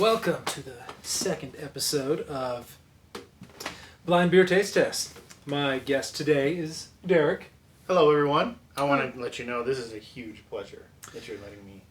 welcome to the second episode of Blind Beer Taste Test. My guest today is Derek. Hello, everyone. I want to let you know this is a huge pleasure that you're letting me.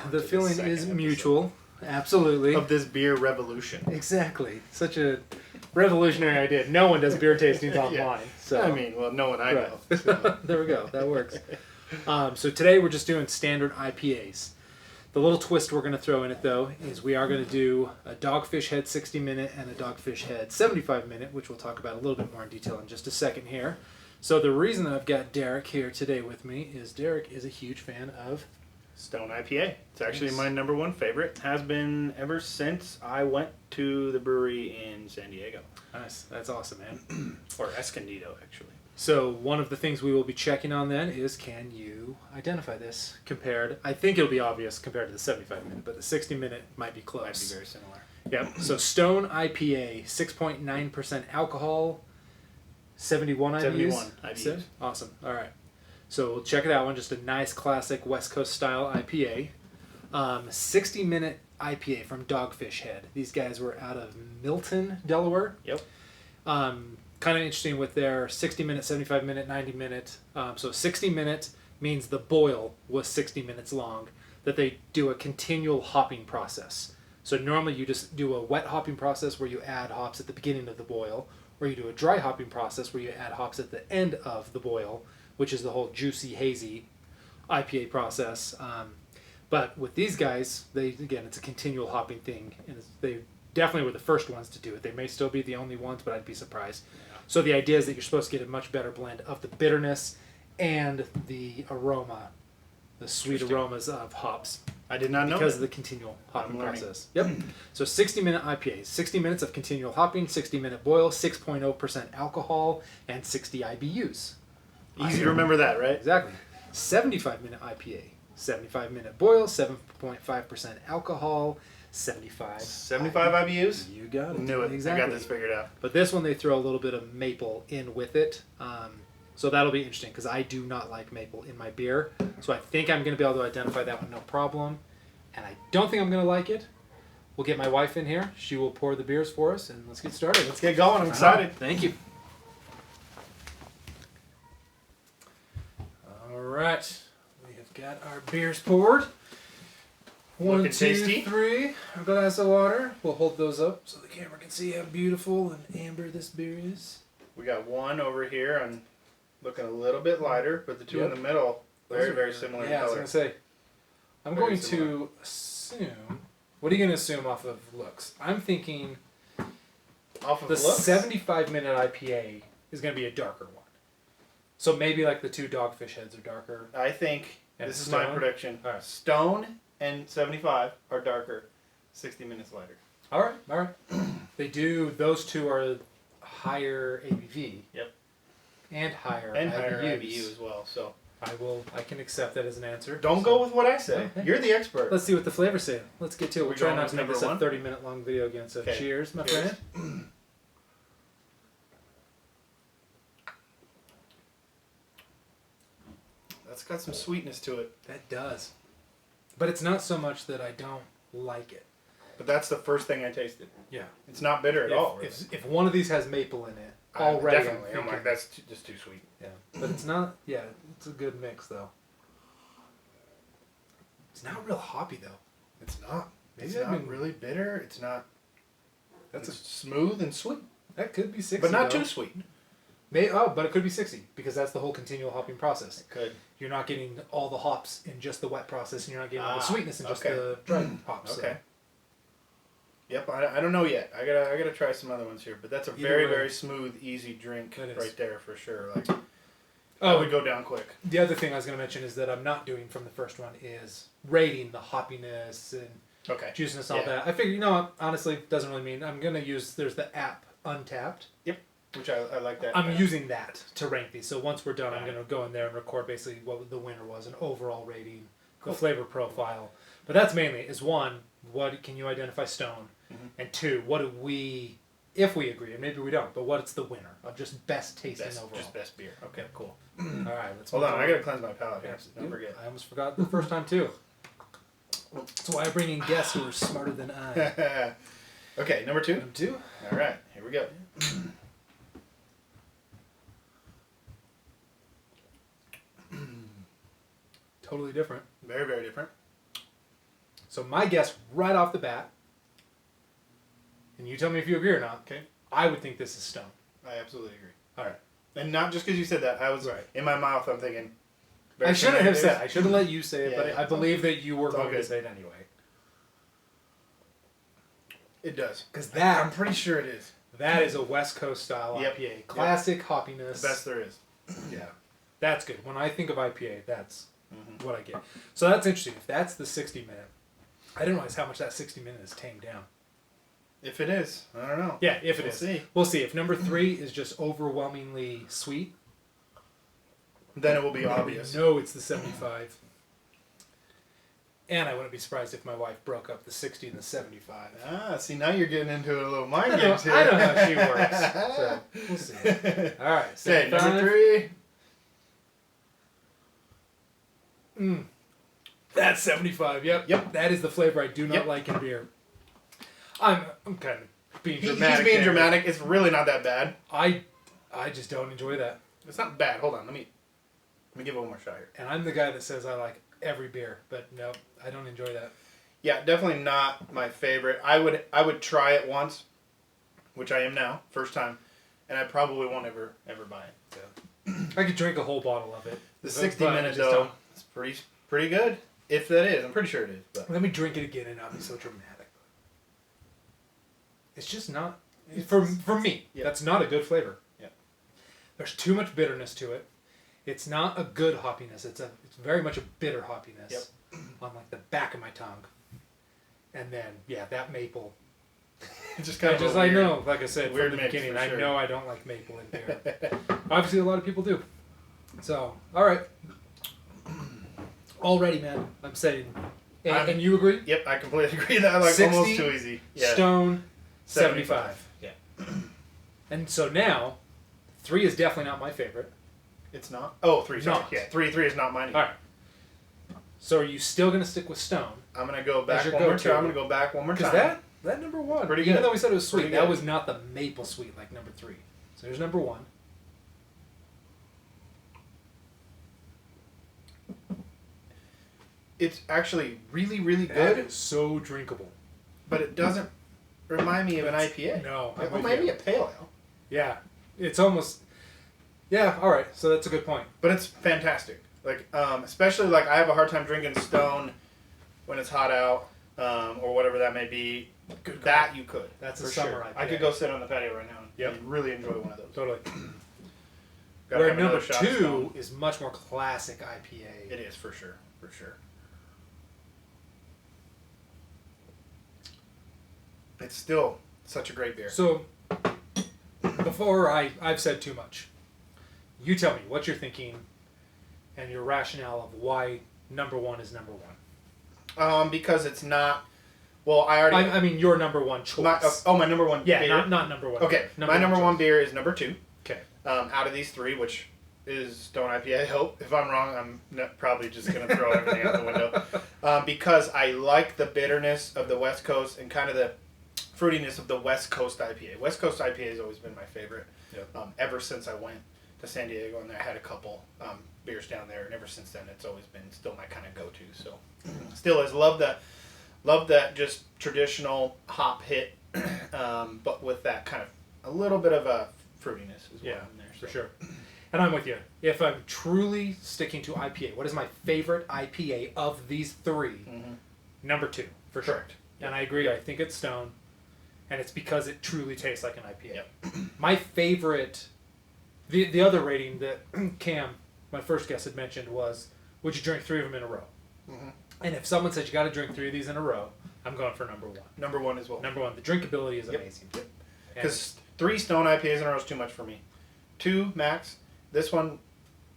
The feeling is mutual. Absolutely. Of this beer revolution. Exactly. Such a revolutionary idea. No one does beer tastings online. Yeah. So I mean, well, no one I know. So. There we go. That works. So today we're just doing standard IPAs. The little twist we're going to throw in it, though, is we are going to do a Dogfish Head 60-minute and a Dogfish Head 75-minute, which we'll talk about a little bit more in detail in just a second here. So the reason that I've got Derek here today with me is Derek is a huge fan of Stone IPA. It's actually my number one favorite. Has been ever since I went to the brewery in San Diego. Nice. That's awesome, man. Or Escondido, actually. So one of the things we will be checking on then is, can you identify this compared? I think it'll be obvious compared to the 75-minute, but the 60-minute might be close. Might be very similar. Yep. So Stone IPA, 6.9% alcohol, 71 IBUs. 71 IBUs. Awesome. All right. So we'll check it out. One just a nice classic West Coast style IPA. 60-minute IPA from Dogfish Head. These guys were out of Milton, Delaware. Yep. Kind of interesting with their 60-minute, 75-minute, 90-minute. So 60-minute means the boil was 60 minutes long, that they do a continual hopping process. So normally you just do a wet hopping process where you add hops at the beginning of the boil, or you do a dry hopping process where you add hops at the end of the boil, which is the whole juicy, hazy IPA process. But with these guys, it's a continual hopping thing, and they definitely were the first ones to do it. They may still be the only ones, but I'd be surprised. So the idea is that you're supposed to get a much better blend of the bitterness and the aroma, the sweet aromas of hops. I did not know because of the continual hopping process. Yep. So 60-minute IPAs, 60 minutes of continual hopping, 60-minute boil, 6.0% alcohol, and 60 IBUs. Easy to remember that, right? Exactly. 75-minute IPA, 75-minute boil, 7.5% alcohol, 75 IBUs? You got it. Knew it. Exactly. I got this figured out. But this one they throw a little bit of maple in with it. So that'll be interesting because I do not like maple in my beer. So I think I'm going to be able to identify that one no problem. And I don't think I'm going to like it. We'll get my wife in here. She will pour the beers for us and let's get started. Let's get going. I'm excited. Thank you. All right. We have got our beers poured. One, Looking two, tasty. three. A glass of water. We'll hold those up so the camera can see how beautiful and amber this beer is. We got one over here and looking a little bit lighter, but the two in the middle, very similar in color. Yeah, I was going to say. I'm Very going similar. to assume... What are you going to assume off of looks? I'm thinking Off of the looks? 75-minute IPA is going to be a darker one. So maybe like the two Dogfish Heads are darker. I think, And this is my Stone? prediction, All right. Stone and 75 are darker, 60 minutes lighter. All right. Those two are higher ABV. Yep. And higher And IBUs. higher IBU as well, so. I can accept that as an answer. Don't go with what I say. Okay. You're the expert. Let's see what the flavors say. Let's get to it. Are We'll we try going not with to make number this a one? 30-minute long video again, so Okay. cheers, my Cheers. friend. That's got some sweetness to it. That does. But it's not so much that I don't like it. But that's the first thing I tasted. Yeah. It's not bitter at all. Really. If one of these has maple in it, already Definitely. I'm like, that's just too sweet. Yeah. But it's not, it's a good mix, though. It's not real hoppy, though. It's not. Maybe It's I've not been- really bitter. It's not. That's It's smooth and sweet. That could be 60, But not though. too sweet. But it could be 60, because that's the whole continual hopping process. It could. You're not getting all the hops in just the wet process, and you're not getting all the Ah, sweetness in just okay. the dry hops. Okay. Yep, I don't know yet. I gotta try some other ones here, but that's a Either very way. very smooth, easy drink It is. right there for sure. Like, Oh, it would go down quick. the other thing I was going to mention is that I'm not doing from the first one is rating the hoppiness and Okay. juiciness, all Yeah. that. I figure, what, honestly, doesn't really mean. I'm going to use, there's the app Untapped. Which I like that. I'm using that to rank these. So once we're done, I'm Yeah. going to go in there and record basically what the winner was, an overall rating, Cool. the flavor profile. But that's mainly, is one, what can you identify Stone? Mhm. And two, what do we, if we agree, and maybe we don't, but what's the winner of just best tasting overall? Just best beer. Okay, cool. All right, let's Hold move on, I gotta cleanse my palate here. Yeah, Don't forget. I almost forgot the first time too. That's why I bring in guests who are smarter than I. Okay, number 2. Number 2? All right, here we go. Totally different. Very, very different. So my guess right off the bat, and you tell me if you agree or not, Okay. I would think this is Stone. I absolutely agree. All right. And not just because you said that. I was, Right. in my mouth, I'm thinking. I shouldn't have said it. I should have let you say it, Yeah, but yeah. I believe that you were It's all going to good. say it anyway. It does. Because I'm pretty sure it is. that is a West Coast style Yep. IPA. Classic hoppiness. The best there is. Yeah. That's good. When I think of IPA, that's what I get. So that's interesting. If that's the 60-minute, I didn't realize how much that 60-minute is tamed down. If it is, I don't know. Yeah, if it We'll is. see. We'll see. If number 3 is just overwhelmingly sweet, Then it will be obvious. No, it's the 75. And I wouldn't be surprised if my wife broke up the 60 and the 75. Ah, see, now you're getting into a little mind I know, games here. I know how she works. So we'll see. All right. Okay, 75. number 3. That's 75. Yep. That is the flavor I do not like in beer. I'm kind of being dramatic. He's being there. dramatic. It's really not that bad. I just don't enjoy that. It's not bad. Hold on. Let me give it one more shot here. And I'm the guy that says I like every beer, but no, I don't enjoy that. Yeah, definitely not my favorite. I would try it once, which I am now, first time, and I probably won't ever buy it. So. I could drink a whole bottle of it. The but I 60-minute just though, don't. it's pretty good. If that is, I'm pretty sure it is. But Let me drink it again and not be so dramatic. It's just not for me. Yeah. That's not a good flavor. Yeah. There's too much bitterness to it. It's not a good hoppiness. It's very much a bitter hoppiness Yep. on like the back of my tongue. And then that maple. it's just kind of I know, like I said weird from the mix, beginning, for I sure. know I don't like maple in beer. Obviously, a lot of people do. So, all right. Already, man, I'm saying. And you agree? Yep, I completely agree. That like 60, almost too easy. Yeah. Stone, 75. Yeah. And so now, 3 is definitely not my favorite. It's not. Oh, 3. Sorry. Not. Yeah, 3 is not mine. Either. All right. So are you still going to stick with Stone? I'm gonna go back your one more go-to. time. I'm gonna go back one more time. Because that number 1, Pretty even good. though we said it was sweet, Pretty that good. was not the maple sweet like number 3. So here's number 1. It's actually really, really That good, is so drinkable. but it doesn't remind me of an IPA. No, I'm Well, with maybe you. a pale ale, Yeah, it's almost. Yeah, all right. So that's a good point. but it's fantastic. Like, especially like I have a hard time drinking Stone when it's hot out, or whatever that may be. Good call. That you could. That's a for summer sure. IPA. I could go sit on the patio right now Yep. and really enjoy one of those. Totally. Gotta Where have another number shot of 2 Stone. is much more classic IPA. It is for sure. For sure. It's still such a great beer. So, before I've said too much, you tell me what you're thinking and your rationale of why number 1 is number 1. Because it's not. Well, I already. I mean, your number 1 choice. My number 1 yeah, beer. not number 1. Okay, my number 1 choice. beer is number 2. Okay. Out of these 3, which is Stone IPA. I hope. If I'm wrong, I'm probably just going to throw everything out the window. Because I like the bitterness of the West Coast and kind of the fruitiness of the West Coast IPA. West Coast IPA has always been my favorite. Yep. Ever since I went to San Diego and I had a couple beers down there, and ever since then it's always been still my kind of go-to. So still is love that just traditional hop hit, but with that kind of a little bit of a fruitiness as well in there. For sure. And I'm with you. If I'm truly sticking to IPA, what is my favorite IPA of these 3? Mm-hmm. Number 2, for sure. Correct. And I agree. I think it's Stone, and it's because it truly tastes like an IPA. Yep. My favorite, the other rating that Cam, my first guest, had mentioned was, would you drink 3 of them in a row? Mm-hmm. And if someone said you got to drink 3 of these in a row, I'm going for number 1. Number 1 as well. Number 1, the drinkability is Yep. amazing. Because 3 Stone IPAs in a row is too much for me. 2 max. This one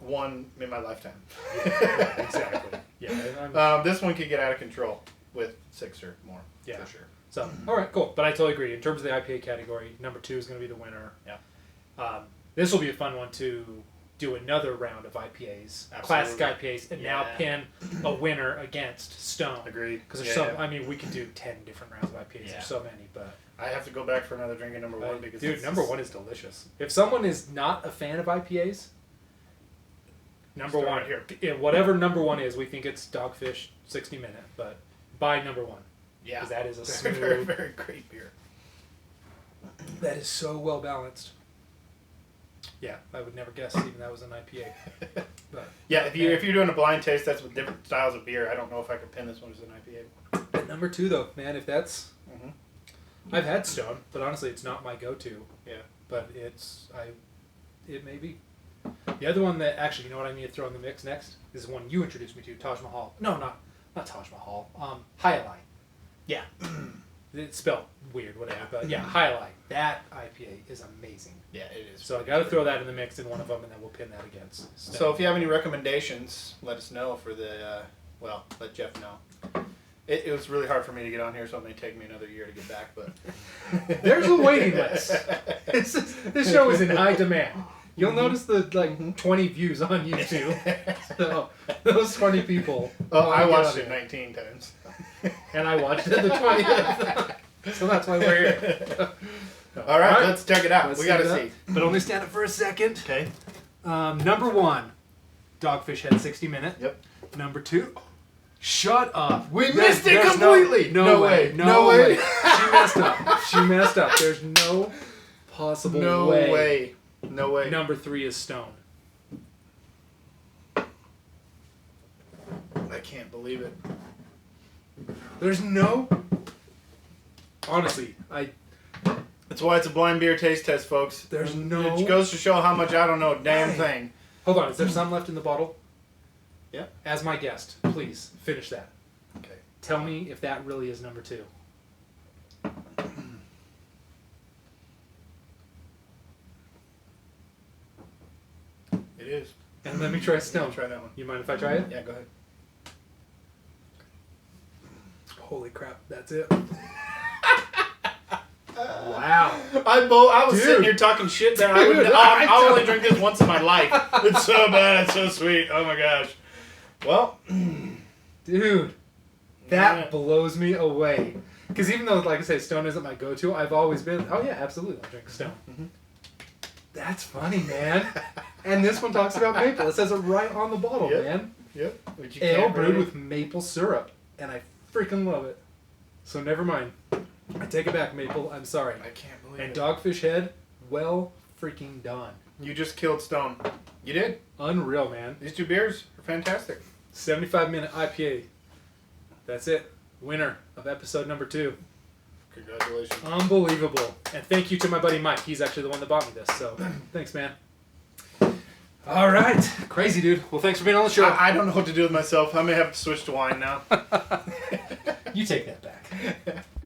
in my lifetime. Yeah, exactly. Yeah. This one could get out of control with 6 or more. Yeah. For sure. So, all right, cool. But I totally agree. In terms of the IPA category, number 2 is going to be the winner. Yeah. This will be a fun one to do another round of IPAs, Absolutely. classic IPAs, and now Yeah. pin a winner against Stone. Agreed. Because there's I mean, we could do 10 different rounds of IPAs. Yeah. There's so many, but I have to go back for another drink of number one because dude, number one is delicious. If someone is not a fan of IPAs, number Start one right here. yeah, whatever number one is, we think it's Dogfish 60 minute, but buy number one. Yeah, 'Cause that is a very, smooth, very, very great beer. that is so well balanced. Yeah, I would never guess even that was an IPA. But Yeah, if you're doing a blind taste, that's with different styles of beer. I don't know if I could pin this one as an IPA. at number two though, man, if that's Mhm. I've had Stone, but honestly, it's not my go-to. Yeah. But it may be. The other one that actually, you know what I need to throw in the mix next is the one you introduced me to, Taj Mahal. No, not Taj Mahal. Highlight. Yeah. It's spelled weird, whatever. But yeah, Highlight. That IPA is amazing. Yeah, it is. So I got to throw that in the mix in one of them, and then we'll pin that against. Stone. So if you have any recommendations, let us know for the. Let Jeff know. It was really hard for me to get on here, so it may take me another year to get back. But there's a waiting list. This show is in high demand. You'll notice the 20 views on YouTube. So those 20 people. Oh, I watched it 19 times. And I watched it the 20th. So that's why we're here. All right, let's check it out. We got to see. But only stand it for a second. Okay. Number one, Dogfish had 60 minute. Yep. Number two, shut up. We missed it completely. No way. No way. She messed up. She messed up. There's no possible No way. No way. Number three is Stone. I can't believe it. There's no. Honestly, That's why it's a blind beer taste test, folks. There's no. It goes to show how much I don't know a damn thing. Hold on. Is there some left in the bottle? Yeah. As my guest, please finish that. Okay. Tell me if that really is number two. It is. And let me try Stone. Try that one. You mind if I try it? Yeah, go ahead. Holy crap, that's it. Wow. I was Dude. sitting here talking shit there. Dude, I'll only drink this once in my life. It's so bad. It's so sweet. Oh my gosh. Well, Dude, that Yeah. blows me away. Because even though, like I say, Stone isn't my go-to, I've always been, oh yeah, absolutely, I'll drink Stone. Mhm. That's funny, man. And this one talks about maple. It says it right on the bottle, Yep. man. yep. But you Ale can't brewed really- with maple syrup. And I freaking love it. So never mind. I take it back, maple. I'm sorry. I can't believe And it. Dogfish Head, well freaking done. You just killed Stone. You did. Unreal, man. These two beers are fantastic. 75-minute IPA. That's it. Winner of episode number 2. Congratulations. Unbelievable. And thank you to my buddy Mike. He's actually the one that bought me this. So thanks, man. All right. Crazy, dude. Well, thanks for being on the show. I don't know what to do with myself. I may have to switch to wine now. You take that back.